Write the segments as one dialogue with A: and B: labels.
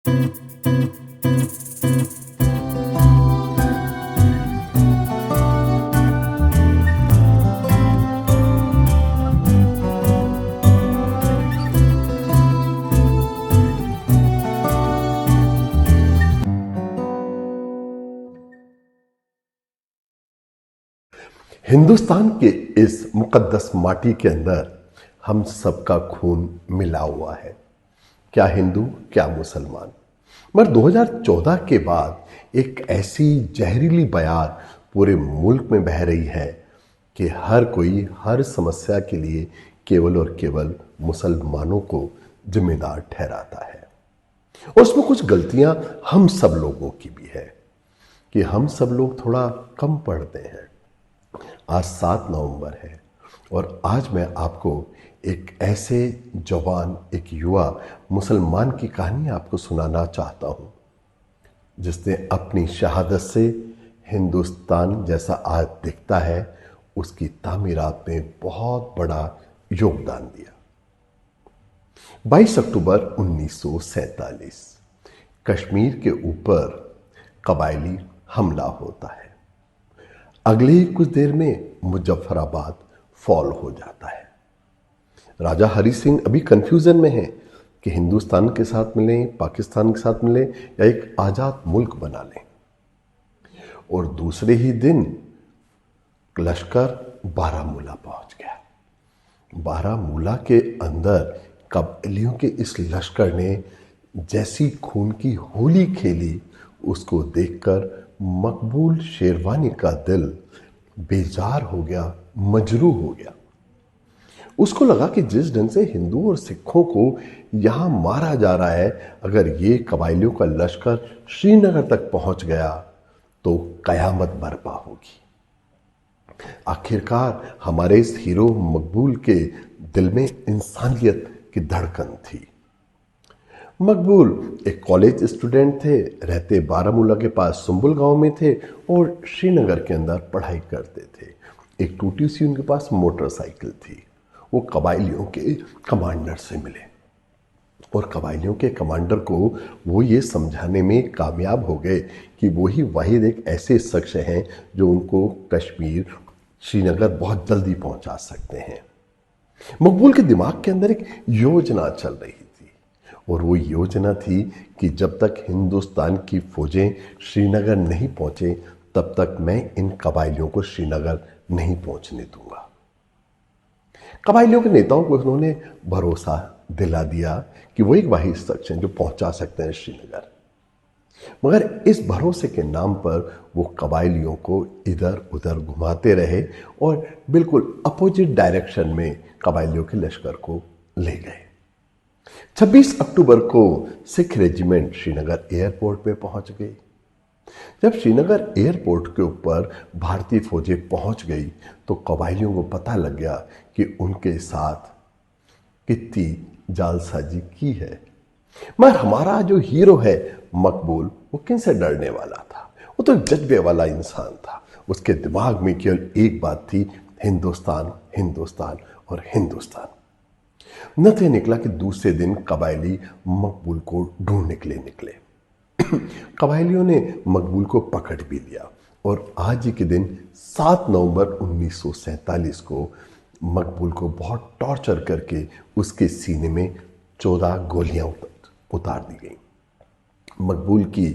A: हिंदुस्तान के इस मुकद्दस माटी के अंदर हम सबका खून मिला हुआ है, क्या हिंदू क्या मुसलमान। मगर 2014 के बाद एक ऐसी जहरीली बयार पूरे मुल्क में बह रही है कि हर कोई हर समस्या के लिए केवल और केवल मुसलमानों को जिम्मेदार ठहराता है। और उसमें कुछ गलतियां हम सब लोगों की भी है कि हम सब लोग थोड़ा कम पढ़ते हैं। आज 7 नवंबर है और आज मैं आपको एक ऐसे जवान, एक युवा मुसलमान की कहानी आपको सुनाना चाहता हूं जिसने अपनी शहादत से हिंदुस्तान जैसा आज दिखता है उसकी तामीरात में बहुत बड़ा योगदान दिया। 22 अक्टूबर 1947 कश्मीर के ऊपर कबायली हमला होता है। अगले ही कुछ देर में मुजफ्फराबाद फॉल हो जाता है। राजा हरि सिंह अभी कंफ्यूजन में है कि हिंदुस्तान के साथ मिलें, पाकिस्तान के साथ मिलें या एक आजाद मुल्क बना लें। और दूसरे ही दिन लश्कर बारामूला पहुंच गया। बारामूला के अंदर कबायलियों के इस लश्कर ने जैसी खून की होली खेली उसको देखकर मकबूल शेरवानी का दिल बेजार हो गया, मजरूह हो गया। उसको लगा कि जिस ढंग से हिंदू और सिखों को यहां मारा जा रहा है, अगर ये कबायलियों का लश्कर श्रीनगर तक पहुंच गया तो कयामत बर्पा होगी। आखिरकार हमारे इस हीरो मकबूल के दिल में इंसानियत की धड़कन थी। मकबूल एक कॉलेज स्टूडेंट थे, रहते बारामूला के पास सुंबुल गांव में थे और श्रीनगर के अंदर पढ़ाई करते थे। एक टूटी सी उनके पास मोटरसाइकिल थी। वो कबायलियों के कमांडर से मिले और कबायलियों के कमांडर को वो ये समझाने में कामयाब हो गए कि वही वाहिद एक ऐसे शख्स हैं जो उनको कश्मीर, श्रीनगर बहुत जल्दी पहुंचा सकते हैं। मकबूल के दिमाग के अंदर एक योजना चल रही थी और वो योजना थी कि जब तक हिंदुस्तान की फौजें श्रीनगर नहीं पहुंचे तब तक मैं इन कबायलियों को श्रीनगर नहीं पहुंचने दूंगा। कबायलियों के नेताओं को उन्होंने भरोसा दिला दिया कि वो एक वाहिद शख्स हैं जो पहुंचा सकते हैं श्रीनगर। मगर इस भरोसे के नाम पर वो कबायलियों को इधर उधर घुमाते रहे और बिल्कुल अपोजिट डायरेक्शन में कबायलियों के लश्कर को ले गए। 26 अक्टूबर को सिख रेजिमेंट श्रीनगर एयरपोर्ट पे पहुंच गई। जब श्रीनगर एयरपोर्ट के ऊपर भारतीय फौजें पहुंच गई तो कबायलियों को पता लग गया कि उनके साथ कितनी जालसाजी की है। मगर हमारा जो हीरो है मकबूल, वो किन से डरने वाला था? वो तो जज्बे वाला इंसान था। उसके दिमाग में केवल एक बात थी, हिंदुस्तान, हिंदुस्तान और हिंदुस्तान। नतीजा निकला कि दूसरे दिन कबायली मकबूल को ढूंढने के लिए निकले। कबायलियों ने मकबूल को पकड़ भी लिया और आज ही के दिन 7 नवंबर 1947 को मकबूल को बहुत टॉर्चर करके उसके सीने में 14 गोलियां उतार दी गई। मकबूल की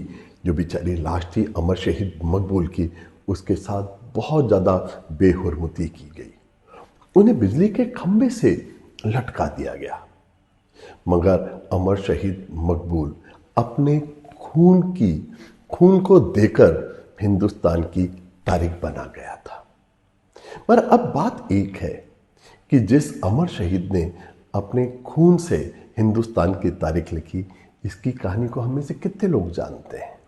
A: जो बेचारी लाश थी, अमर शहीद मकबूल की, उसके साथ बहुत ज़्यादा बेहुरमती की गई। उन्हें बिजली के खंभे से लटका दिया गया। मगर अमर शहीद मकबूल अपने खून को देकर हिंदुस्तान की तारीख बना गया था। पर अब बात एक है कि जिस अमर शहीद ने अपने खून से हिंदुस्तान की तारीख लिखी, इसकी कहानी को हम में से कितने लोग जानते हैं?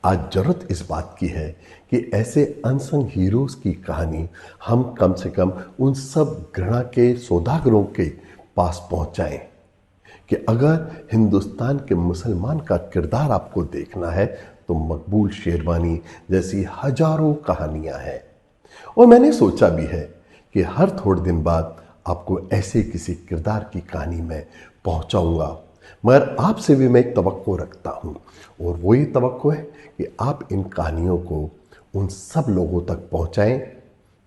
A: आज जरूरत इस बात की है कि ऐसे अनसंग हीरोज की कहानी हम कम से कम उन सब घृणा के सौदागरों के पास पहुंचाएं कि अगर हिंदुस्तान के मुसलमान का किरदार आपको देखना है तो मकबूल शेरवानी जैसी हजारों कहानियां हैं। और मैंने सोचा भी है कि हर थोड़े दिन बाद आपको ऐसे किसी किरदार की कहानी मैं पहुंचाऊंगा। मगर आपसे भी मैं एक तवक्को रखता हूँ, और वो ये तवक्को है कि आप इन कहानियों को उन सब लोगों तक पहुँचाएं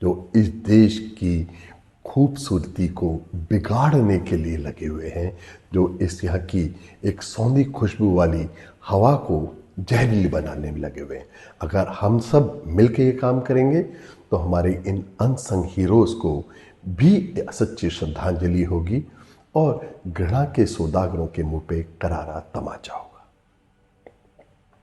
A: जो इस देश की खूबसूरती को बिगाड़ने के लिए लगे हुए हैं, जो इस यहाँ की एक सौंधी खुशबू वाली हवा को जहरीली बनाने में लगे हुए हैं। अगर हम सब मिलकर ये काम करेंगे तो हमारे इन अनसंग हीरोज़ को भी सच्ची श्रद्धांजलि होगी और घृणा के सौदागरों के मुंह पे करारा तमाचा होगा।